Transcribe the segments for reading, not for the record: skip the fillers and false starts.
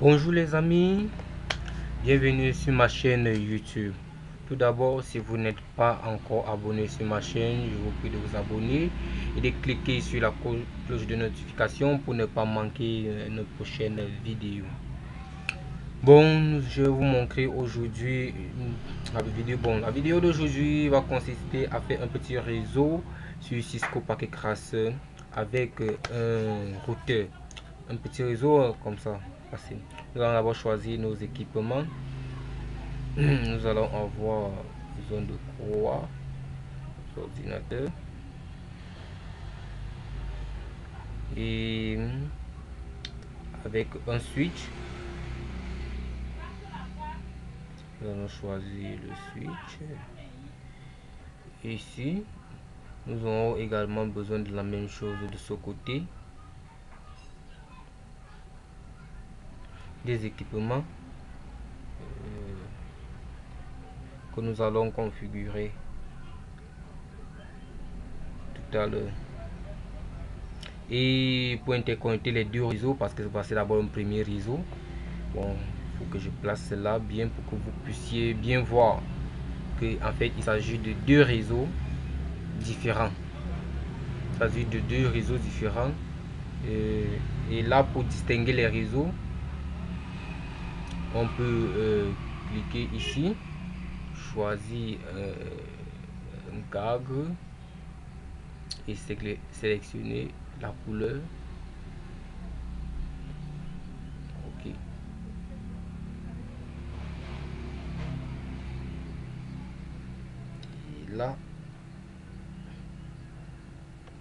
Bonjour les amis, bienvenue sur ma chaîne YouTube. Tout d'abord, si vous n'êtes pas encore abonné sur ma chaîne, je vous prie de vous abonner et de cliquer sur la cloche de notification pour ne pas manquer nos prochaines vidéos. Bon, je vais vous montrer aujourd'hui la vidéo. Bon, la vidéo d'aujourd'hui va consister à faire un petit réseau sur Cisco Packet Tracer avec un routeur. Un petit réseau comme ça, facile. Nous allons d'abord choisir nos équipements. Nous allons avoir besoin de 3 ordinateurs et avec un switch. Nous allons choisir le switch. Ici, nous aurons également besoin de la même chose de ce côté. Des équipements que nous allons configurer tout à l'heure. Et pour interconnecter les deux réseaux, parce que c'est d'abord un premier réseau, bon, il faut que je place cela bien pour que vous puissiez bien voir que en fait il s'agit de deux réseaux différents. Il s'agit de deux réseaux différents. Et là, pour distinguer les réseaux, on peut cliquer ici, choisir un cadre et sélectionner la couleur. Ok. Et là,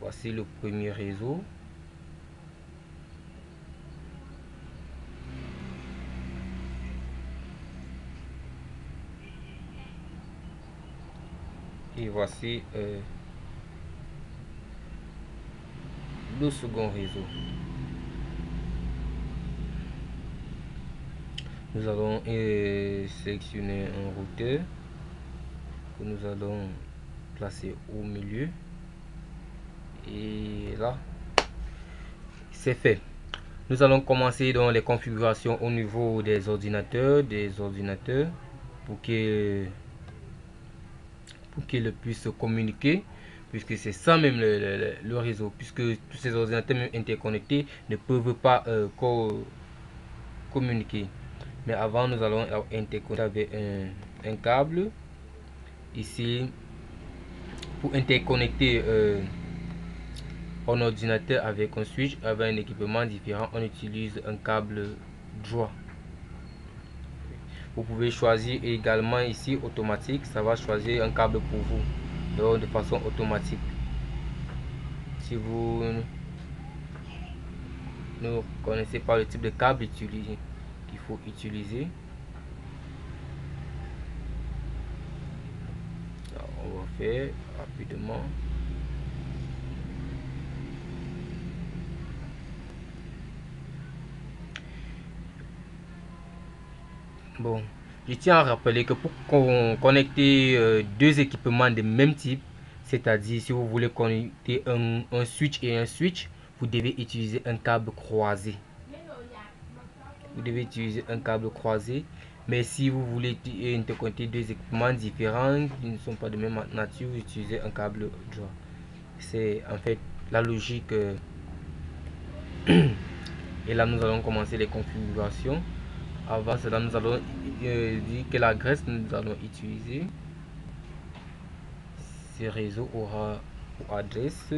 voici le premier réseau. Et voici le second réseau. Nous allons sélectionner un routeur que nous allons placer au milieu. Et là, c'est fait. Nous allons commencer dans les configurations au niveau des ordinateurs, pour qu'ils puissent communiquer, puisque c'est ça même le réseau, puisque tous ces ordinateurs même interconnectés ne peuvent pas communiquer. Mais avant, nous allons interconnecter avec un câble ici pour interconnecter un ordinateur avec un switch, avec un équipement différent. On utilise un câble droit. Vous pouvez choisir également ici automatique, ça va choisir un câble pour vous, donc de façon automatique. Si vous ne connaissez pas le type de câble qu'il faut utiliser, alors, on va faire rapidement. Bon, je tiens à rappeler que pour connecter deux équipements de même type, c'est-à-dire si vous voulez connecter un switch et un switch, vous devez utiliser un câble croisé. Vous devez utiliser un câble croisé. Mais si vous voulez interconnecter deux équipements différents qui ne sont pas de même nature, vous utilisez un câble droit. C'est en fait la logique. Et là, nous allons commencer les configurations. Avant cela, nous allons dire quelle adresse nous allons utiliser. Ce réseau aura pour adresse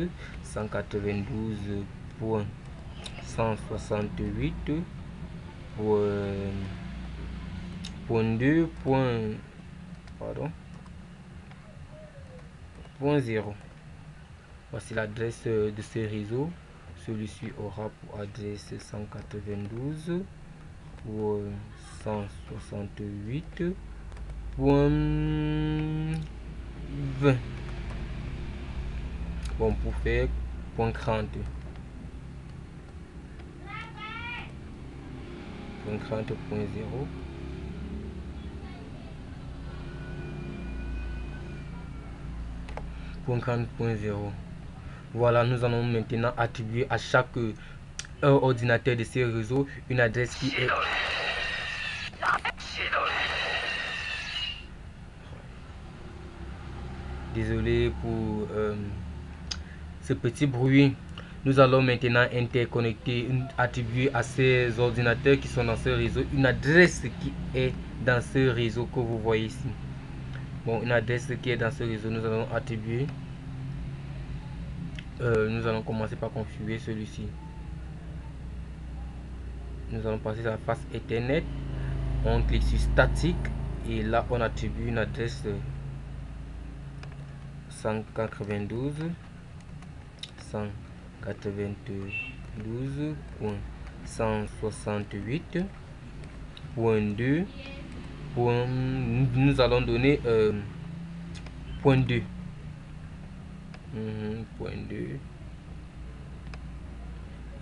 192.168.2.0. Voici l'adresse de ce réseau. Celui-ci aura pour adresse 192 pour 168.20. Bon, pour faire point 30. Point 30.0. Point 30.0. Voilà, nous allons maintenant attribuer à chaque ordinateur de ce réseau une adresse qui est désolé pour ce petit bruit. Nous allons maintenant interconnecter, attribuer à ces ordinateurs qui sont dans ce réseau une adresse qui est dans ce réseau que vous voyez ici. Bon, une adresse qui est dans ce réseau, nous allons attribuer. Nous allons commencer par configurer celui-ci. Nous allons passer à la face Ethernet. On clique sur statique et là on attribue une adresse 192.168.2. Nous allons donner point 2. Point 2.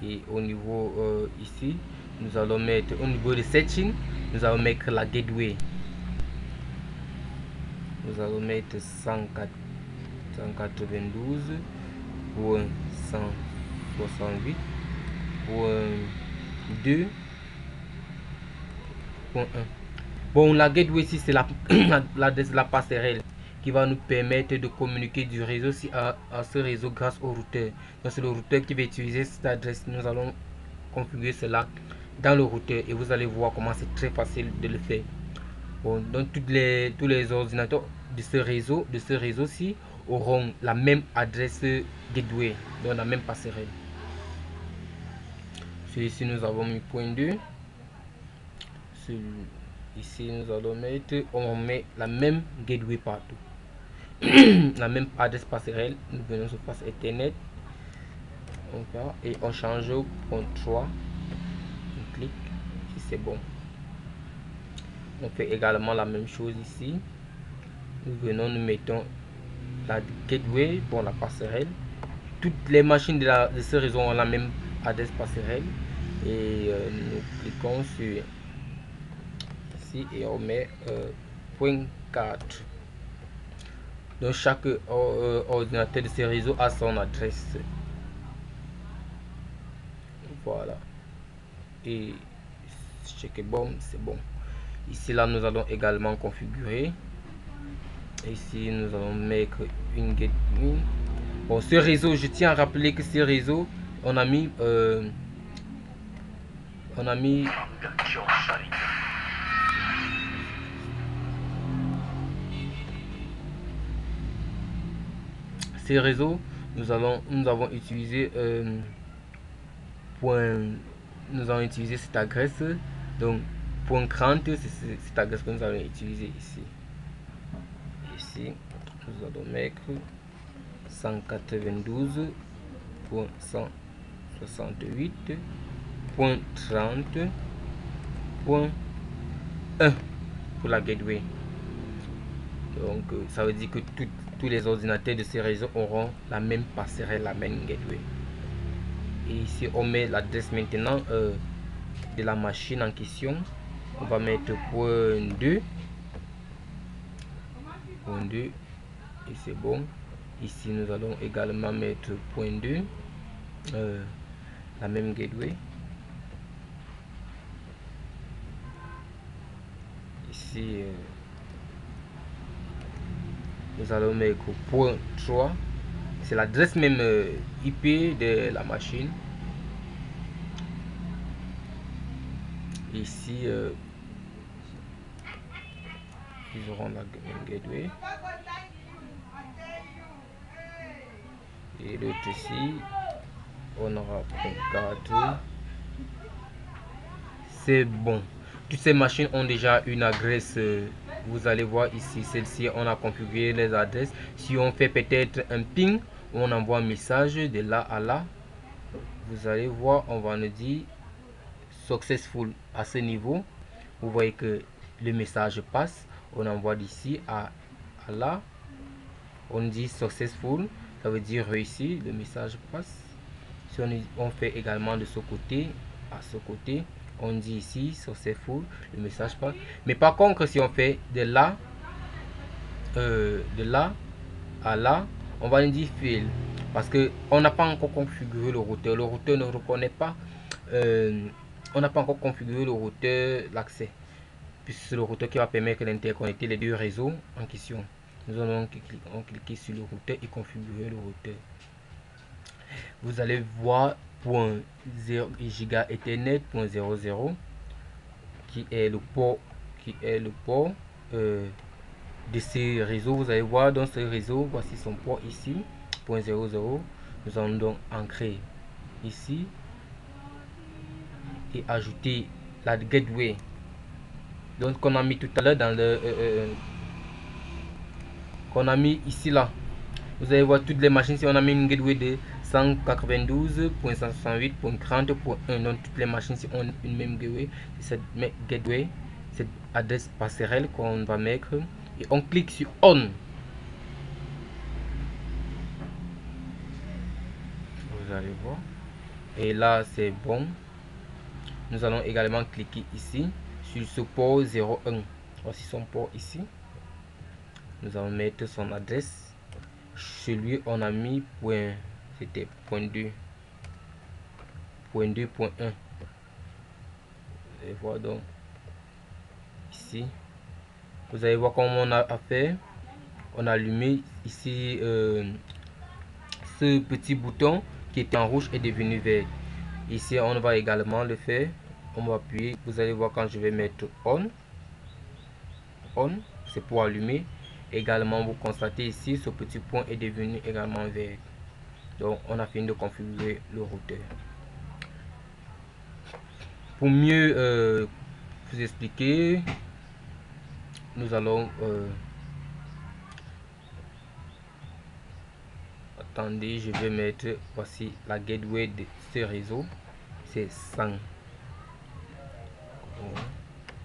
Et au niveau ici, nous allons mettre au niveau de setting, nous allons mettre la gateway. Nous allons mettre 192.168.2.1. Bon, la gateway ici c'est la passerelle qui va nous permettre de communiquer du réseau à ce réseau grâce au routeur. Donc c'est le routeur qui va utiliser cette adresse. Nous allons configurer cela dans le routeur et vous allez voir comment c'est très facile de le faire. Bon, donc tous les ordinateurs de ce réseau-ci auront la même adresse gateway, donc la même passerelle. Celui-ci nous avons mis point 2. Ici nous allons mettre, on met la même gateway partout. La même adresse passerelle. Nous venons sur face Ethernet et on change au point 3. On clique si c'est bon. On fait également la même chose ici. Nous venons, nous mettons la gateway pour la passerelle. Toutes les machines de ce réseau ont la même adresse passerelle et nous cliquons sur ici et on met point 4. Donc chaque ordinateur de ce réseau a son adresse. Voilà. Et check bon, c'est bon. Ici là nous allons également configurer. Ici nous allons mettre une gateway. Bon, ce réseau, je tiens à rappeler que ce réseau, on a mis ces réseaux, nous avons utilisé cette adresse. Donc point 30, c'est cette adresse que nous allons utiliser ici. Ici nous allons mettre 192.168.30.1 pour la gateway. Donc ça veut dire que tous les ordinateurs de ces réseaux auront la même passerelle, la même gateway. Et ici on met l'adresse maintenant de la machine en question. On va mettre point 2. Point 2 et c'est bon. Ici nous allons également mettre point 2, la même gateway. Ici nous allons mettre point 3, c'est l'adresse même IP de la machine. Ici ils auront la même gateway. Et l'autre ici, on aura point 4. C'est bon. Toutes ces machines ont déjà une adresse. Vous allez voir ici, celle-ci, on a configuré les adresses. Si on fait peut-être un ping, on envoie un message de là à là. Vous allez voir, on va nous dire successful à ce niveau. Vous voyez que le message passe. On envoie d'ici à là. On dit successful. Ça veut dire réussi, le message passe. Si on fait également de ce côté à ce côté, on dit ici successful, le message passe. Mais par contre, si on fait de là à là, on va dire fail parce que on n'a pas encore configuré le routeur. Le routeur ne reconnaît pas on n'a pas encore configuré le routeur, l'accès, puisque c'est le routeur qui va permettre d'interconnecter les deux réseaux en question. Nous allons cliquer sur le routeur et configurer le routeur. Vous allez voir .0 Ethernet .00 qui est le port de ces réseaux. Vous allez voir dans ce réseau, voici son port ici, .00. Nous allons donc ancrer ici et ajouter la gateway donc qu'on a mis tout à l'heure dans le qu'on a mis ici là. Vous allez voir toutes les machines. Si on a mis une gateway de 192.168.30.1, donc toutes les machines si on une même gateway, cette gateway, cette adresse passerelle qu'on va mettre, et on clique sur on. Vous allez voir, et là c'est bon. Nous allons également cliquer ici sur ce port 01. Voici son port ici. Nous allons mettre son adresse. Celui on a mis point, c'était .2.1. Vous allez voir donc ici. Vous allez voir comment on a fait. On a allumé ici ce petit bouton qui était en rouge est devenu vert. Ici on va également le faire. On va appuyer. Vous allez voir quand je vais mettre on, c'est pour allumer. Également vous constatez ici ce petit point est devenu également vert. Donc on a fini de configurer le routeur. Pour mieux vous expliquer, nous allons attendez, je vais mettre, voici la gateway de ce réseau, c'est 100.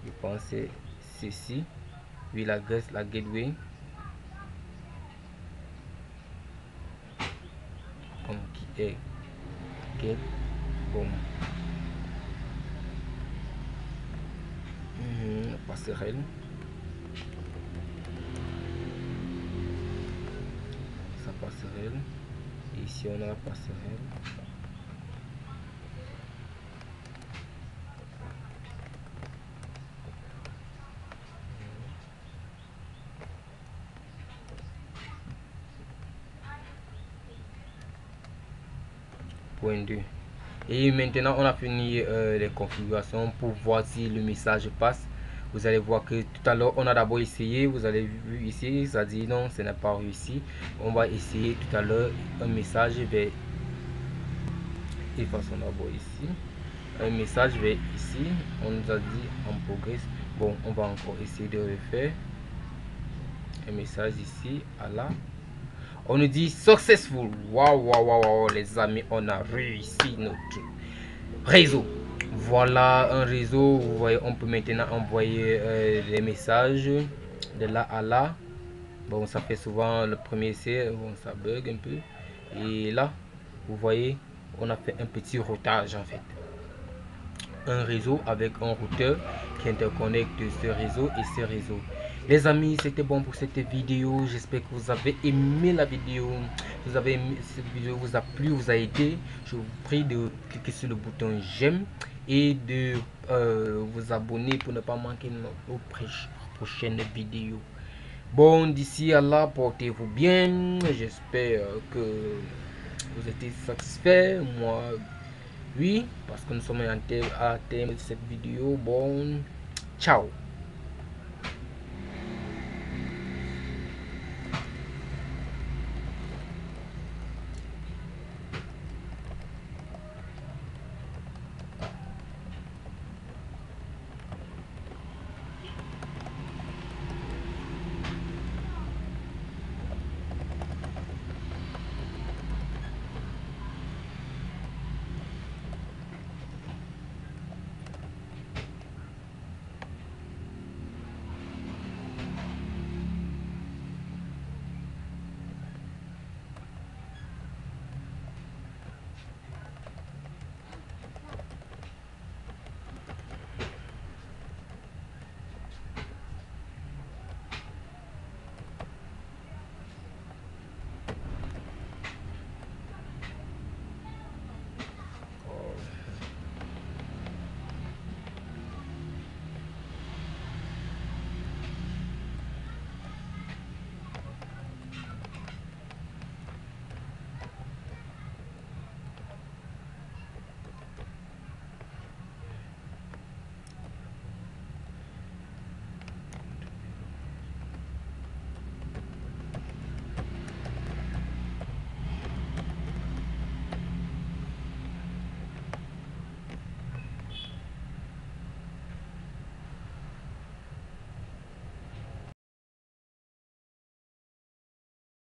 Je pense que c'est ceci. Puis la gateway qui est OK. Bon. La passerelle. Sa passerelle. Et ici on a la passerelle. Point 2. Et maintenant on a fini les configurations pour voir si le message passe. Vous allez voir que tout à l'heure on a d'abord essayé, vous avez vu ici, ça dit non, ce n'est pas réussi. On va essayer tout à l'heure un message vers, effaçons d'abord ici, un message vers ici, on nous a dit en progrès. Bon, on va encore essayer de refaire un message ici à là. On nous dit successful. Waouh, les amis, on a réussi notre réseau. Voilà un réseau. Vous voyez, on peut maintenant envoyer des messages de là à là. Bon, ça fait souvent le premier essai, bon, ça bug un peu. Et là, vous voyez, on a fait un petit routage en fait. Un réseau avec un routeur qui interconnecte ce réseau et ce réseau. Les amis, c'était bon pour cette vidéo. J'espère que vous avez aimé la vidéo. Vous avez aimé cette vidéo, vous a plu, vous a aidé. Je vous prie de cliquer sur le bouton j'aime et de vous abonner pour ne pas manquer nos prochaines vidéos. Bon, d'ici à là, portez-vous bien. J'espère que vous êtes satisfait. Moi, oui, parce que nous sommes à terme de cette vidéo. Bon, ciao.